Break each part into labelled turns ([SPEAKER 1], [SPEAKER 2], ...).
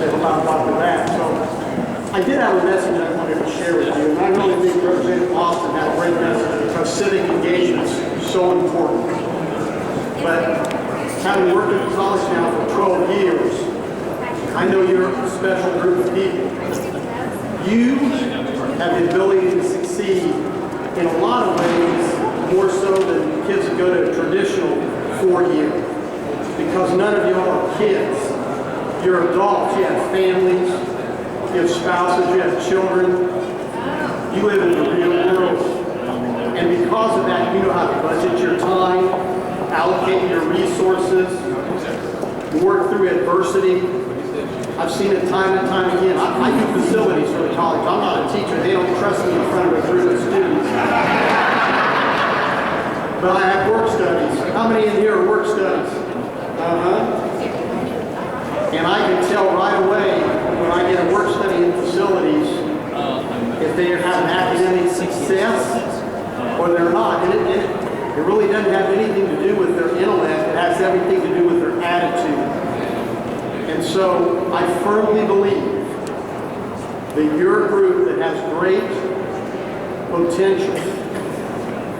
[SPEAKER 1] about Dr. Bass. So I did have a message I wanted to share with you, and I really think Representative Austin had a great message because civic engagement is so important. But having worked at the college now for 12 years, I know you're a special group of people. You have the ability to succeed in a lot of ways, more so than kids that go to a traditional 4-year. Because none of you are kids. You're adults, you have families, you have spouses, you have children. You live in the real world. And because of that, you know how to budget your time, allocate your resources, work through adversity. I've seen it time and time again. I do facilities for the college. I'm not a teacher. They don't trust me in front of a group of students. But I have work studies. How many in here are work studies? And I can tell right away when I get a work study in facilities if they have academic success or they're not. And it really doesn't have anything to do with their intellect. It has everything to do with their attitude. And so I firmly believe that you're a group that has great potential,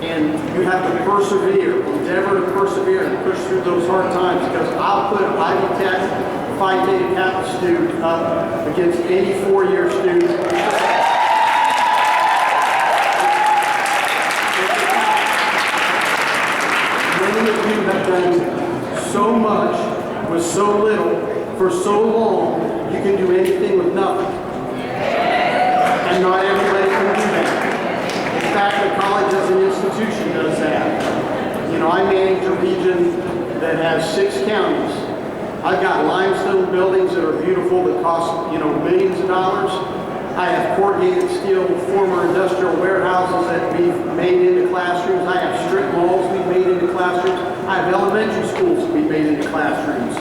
[SPEAKER 1] and you have to persevere, endeavor to persevere and push through those hard times, because I'll put an Ivy Tech Phi Theta Kappa student up against any 4-year student. Many of you have done so much with so little for so long. You can do anything with nothing. And not everybody can do that. In fact, the college as an institution does that. You know, I manage a region that has 6 counties. I've got limestone buildings that are beautiful that cost, millions of dollars. I have corrugated steel former industrial warehouses that we've made into classrooms. I have strip malls we've made into classrooms. I have elementary schools we've made into classrooms.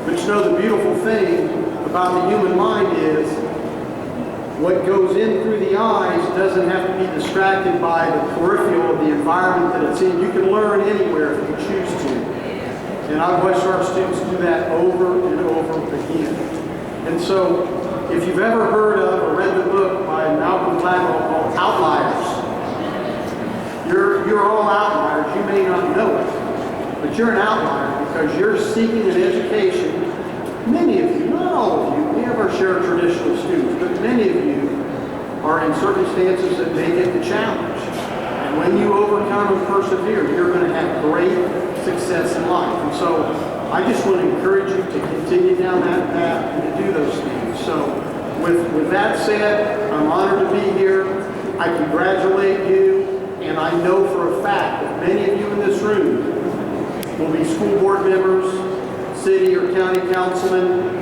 [SPEAKER 1] But the beautiful thing about the human mind is what goes in through the eyes doesn't have to be distracted by the peripheral of the environment that it's in. You can learn anywhere if you choose to. And I've watched our students do that over and over again. And so, if you've ever heard of or read the book by Malcolm Gladwell called Outliers, you're all outliers. You may not know it, but you're an outlier because you're seeking an education. Many of you, not all of you, we have our share of traditional students, but many of you are in circumstances that make it a challenge. And when you overcome and persevere, you're going to have great success in life. And so I just want to encourage you to continue down that path and to do those things. So with that said, I'm honored to be here. I congratulate you, and I know for a fact that many of you in this room will be school board members, city or county councilmen.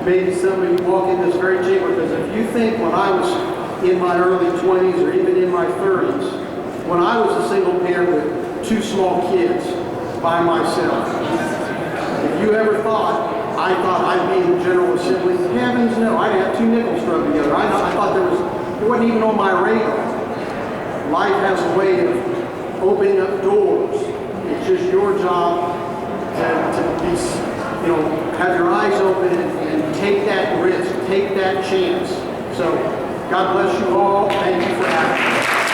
[SPEAKER 1] Maybe some of you walk in this very chamber, because if you think when I was in my early 20s or even in my 30s, when I was a single parent with 2 small kids by myself, if you ever thought I thought I'd be in the General Assembly, heavens no, I'd have 2 nickels rubbed together. I thought it wasn't even on my radar. Life has a way of opening up doors. It's just your job to be, have your eyes open and take that risk, take that chance. So God bless you all. Thank you for asking.